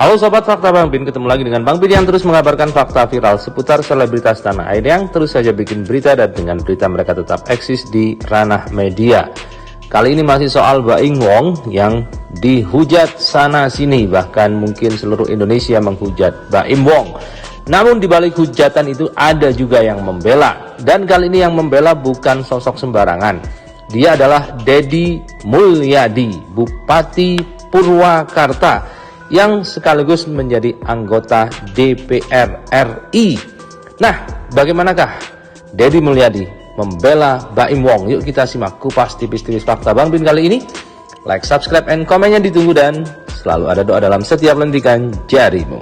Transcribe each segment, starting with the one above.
Halo Sobat Fakta Bang Bin, ketemu lagi dengan Bang Bin yang terus mengabarkan fakta viral seputar selebritas tanah air yang terus saja bikin berita, dan dengan berita mereka tetap eksis di ranah media. Kali ini masih soal Baim Wong yang dihujat sana sini, bahkan mungkin seluruh Indonesia menghujat Baim Wong. Namun di balik hujatan itu ada juga yang membela, dan kali ini yang membela bukan sosok sembarangan. Dia adalah Deddy Mulyadi, Bupati Purwakarta, yang sekaligus menjadi anggota DPR RI. Nah, bagaimanakah Deddy Mulyadi membela Baim Wong? Yuk kita simak kupas tipis-tipis fakta Bang Bin kali ini. Like, subscribe, and komennya ditunggu, dan selalu ada doa dalam setiap lentikan jarimu.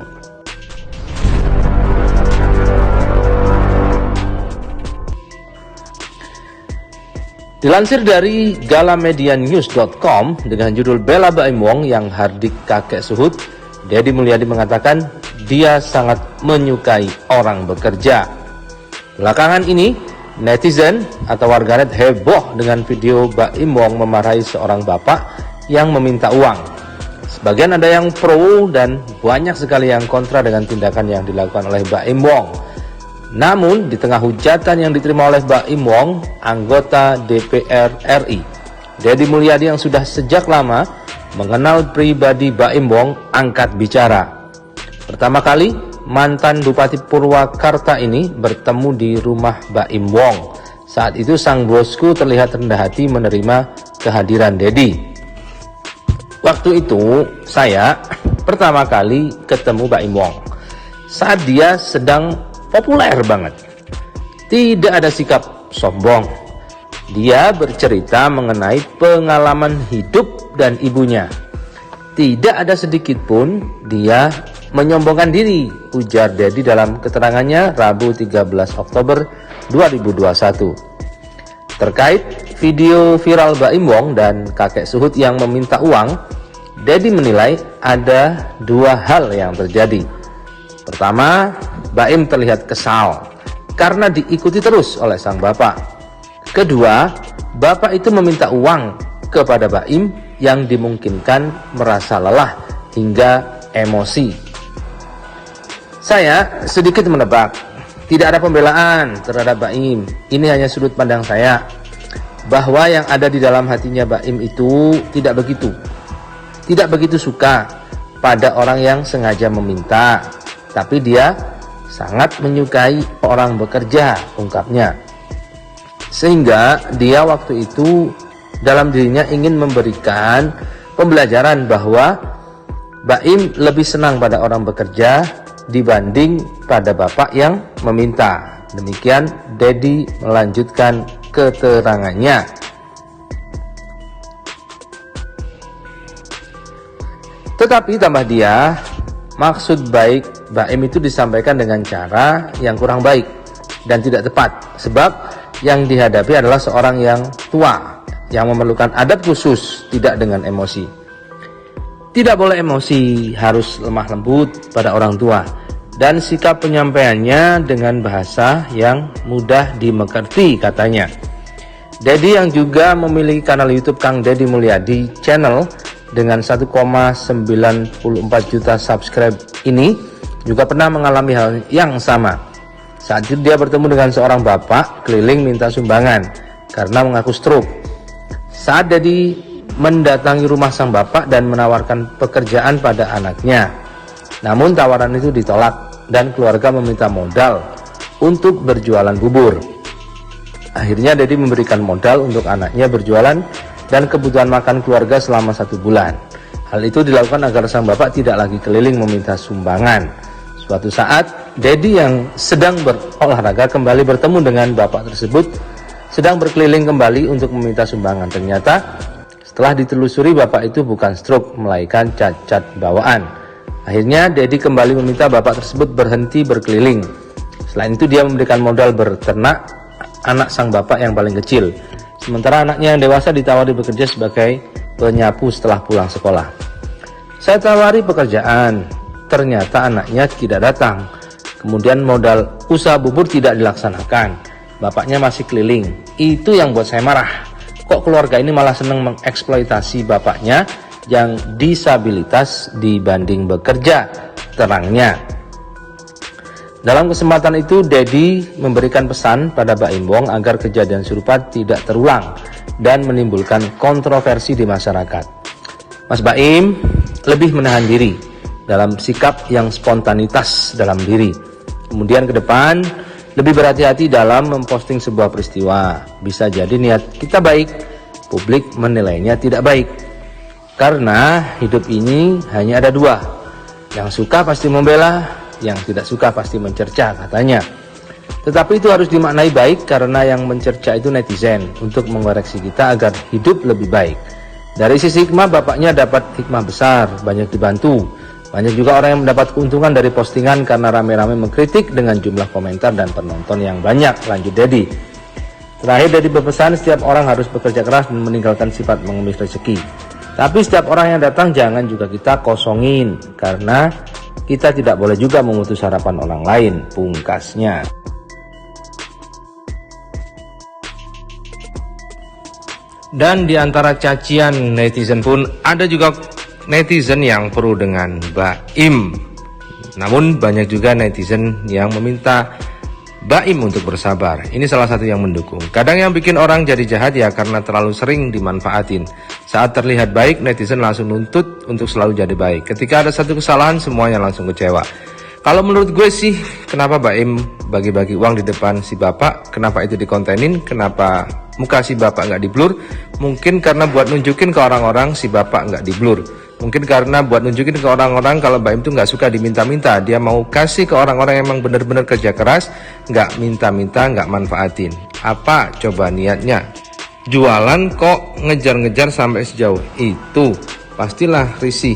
Dilansir dari galamedianews.com dengan judul Bela Baim Wong yang hardik kakek suhut, Deddy Mulyadi mengatakan dia sangat menyukai orang bekerja. Belakangan ini, netizen atau warganet heboh dengan video Baim Wong memarahi seorang bapak yang meminta uang. Sebagian ada yang pro dan banyak sekali yang kontra dengan tindakan yang dilakukan oleh Baim Wong. Namun, di tengah hujatan yang diterima oleh Baim Wong, anggota DPR RI, Deddy Mulyadi yang sudah sejak lama mengenal pribadi Baim Wong angkat bicara. Pertama kali, mantan Bupati Purwakarta ini bertemu di rumah Baim Wong. Saat itu sang bosku terlihat rendah hati menerima kehadiran Deddy. Waktu itu, saya pertama kali ketemu Baim Wong saat dia sedang populer banget. Tidak ada sikap sombong. Dia bercerita mengenai pengalaman hidup dan ibunya. Tidak ada sedikit pun dia menyombongkan diri, ujar Deddy dalam keterangannya Rabu 13 Oktober 2021. Terkait video viral Baim Wong dan kakek suhut yang meminta uang, Deddy menilai ada dua hal yang terjadi. Pertama, Baim terlihat kesal karena diikuti terus oleh sang bapak. Kedua, bapak itu meminta uang kepada Baim yang dimungkinkan merasa lelah hingga emosi. Saya sedikit menebak, tidak ada pembelaan terhadap Baim. Ini hanya sudut pandang saya, bahwa yang ada di dalam hatinya Baim itu tidak begitu suka pada orang yang sengaja meminta. Tapi dia sangat menyukai orang bekerja, ungkapnya. Sehingga dia waktu itu dalam dirinya ingin memberikan pembelajaran bahwa Baim lebih senang pada orang bekerja dibanding pada bapak yang meminta. Demikian Deddy melanjutkan keterangannya. Tetapi tambah dia, maksud baik Baim itu disampaikan dengan cara yang kurang baik dan tidak tepat, sebab yang dihadapi adalah seorang yang tua yang memerlukan adab khusus, tidak dengan emosi. Tidak boleh emosi, harus lemah lembut pada orang tua, dan sikap penyampaiannya dengan bahasa yang mudah dimengerti, katanya. Deddy yang juga memiliki kanal YouTube Kang Deddy Mulyadi Channel dengan 1,94 juta subscribe ini juga pernah mengalami hal yang sama. Saat itu dia bertemu dengan seorang bapak keliling minta sumbangan karena mengaku stroke. Saat Deddy mendatangi rumah sang bapak dan menawarkan pekerjaan pada anaknya, namun tawaran itu ditolak dan keluarga meminta modal untuk berjualan bubur. Akhirnya Deddy memberikan modal untuk anaknya berjualan dan kebutuhan makan keluarga selama 1 bulan. Hal itu dilakukan agar sang bapak tidak lagi keliling meminta sumbangan. Suatu saat, Deddy yang sedang berolahraga kembali bertemu dengan bapak tersebut sedang berkeliling kembali untuk meminta sumbangan. Ternyata setelah ditelusuri, bapak itu bukan stroke, melainkan cacat bawaan. Akhirnya Deddy kembali meminta bapak tersebut berhenti berkeliling. Selain itu, dia memberikan modal berternak anak sang bapak yang paling kecil. Sementara anaknya yang dewasa ditawari bekerja sebagai penyapu setelah pulang sekolah. Saya tawari pekerjaan, ternyata anaknya tidak datang. Kemudian modal usaha bubur tidak dilaksanakan. Bapaknya masih keliling. Itu yang buat saya marah. Kok keluarga ini malah senang mengeksploitasi bapaknya yang disabilitas dibanding bekerja, terangnya. Dalam kesempatan itu, Dedi memberikan pesan pada Baim Wong agar kejadian serupa tidak terulang dan menimbulkan kontroversi di masyarakat. Mas Baim lebih menahan diri dalam sikap yang spontanitas dalam diri. Kemudian ke depan, lebih berhati-hati dalam memposting sebuah peristiwa. Bisa jadi niat kita baik, publik menilainya tidak baik. Karena hidup ini hanya ada dua, yang suka pasti membela, yang tidak suka pasti mencerca, katanya. Tetapi itu harus dimaknai baik karena yang mencerca itu netizen untuk mengoreksi kita agar hidup lebih baik. Dari sisi hikmah, bapaknya dapat hikmah besar, banyak dibantu. Banyak juga orang yang mendapat keuntungan dari postingan karena rame-rame mengkritik dengan jumlah komentar dan penonton yang banyak, lanjut Dedi. Terakhir, Dedi berpesan setiap orang harus bekerja keras dan meninggalkan sifat mengemis rezeki. Tapi setiap orang yang datang jangan juga kita kosongin, karena kita tidak boleh juga memutus harapan orang lain, pungkasnya. Dan di antara cacian netizen pun ada juga netizen yang pro dengan Baim. Namun banyak juga netizen yang meminta Baim untuk bersabar. Ini salah satu yang mendukung. Kadang yang bikin orang jadi jahat ya karena terlalu sering dimanfaatin. Saat terlihat baik, netizen langsung nuntut untuk selalu jadi baik. Ketika ada satu kesalahan, semuanya langsung kecewa. Kalau menurut gue sih, kenapa Baim bagi-bagi uang di depan si bapak? Kenapa itu dikontenin? Kenapa muka si bapak nggak di-blur? Mungkin karena buat nunjukin ke orang-orang si bapak nggak di-blur. Mungkin karena buat nunjukin ke orang-orang kalau Baim tuh nggak suka diminta-minta. Dia mau kasih ke orang-orang yang emang bener-bener kerja keras, nggak minta-minta, nggak manfaatin. Apa coba niatnya? Jualan kok ngejar-ngejar sampai sejauh itu? Pastilah risih.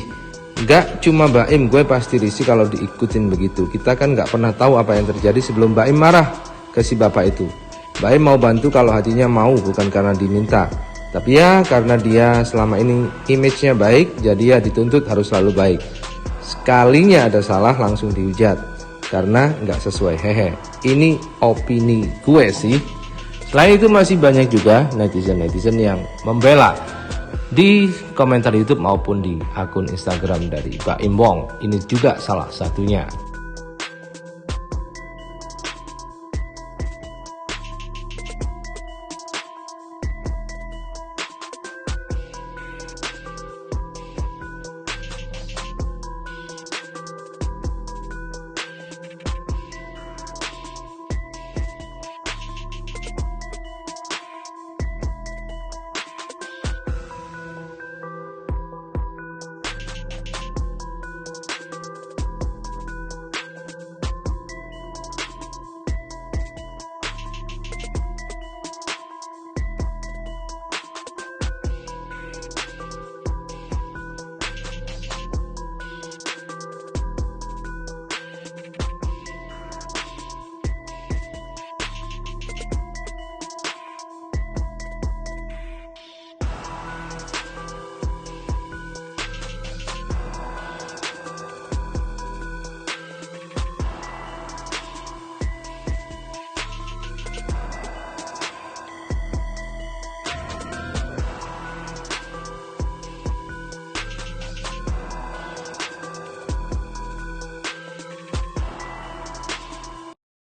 Nggak cuma Baim, gue pasti risih kalau diikutin begitu. Kita kan nggak pernah tahu apa yang terjadi sebelum Baim marah ke si bapak itu. Baim mau bantu kalau hatinya mau, bukan karena diminta. Tapi ya karena dia selama ini image-nya baik, jadi ya dituntut harus selalu baik. Sekalinya ada salah langsung dihujat karena nggak sesuai, hehe. Ini opini gue sih. Selain itu masih banyak juga netizen-netizen yang membela di komentar YouTube maupun di akun Instagram dari Baim Wong. Ini juga salah satunya.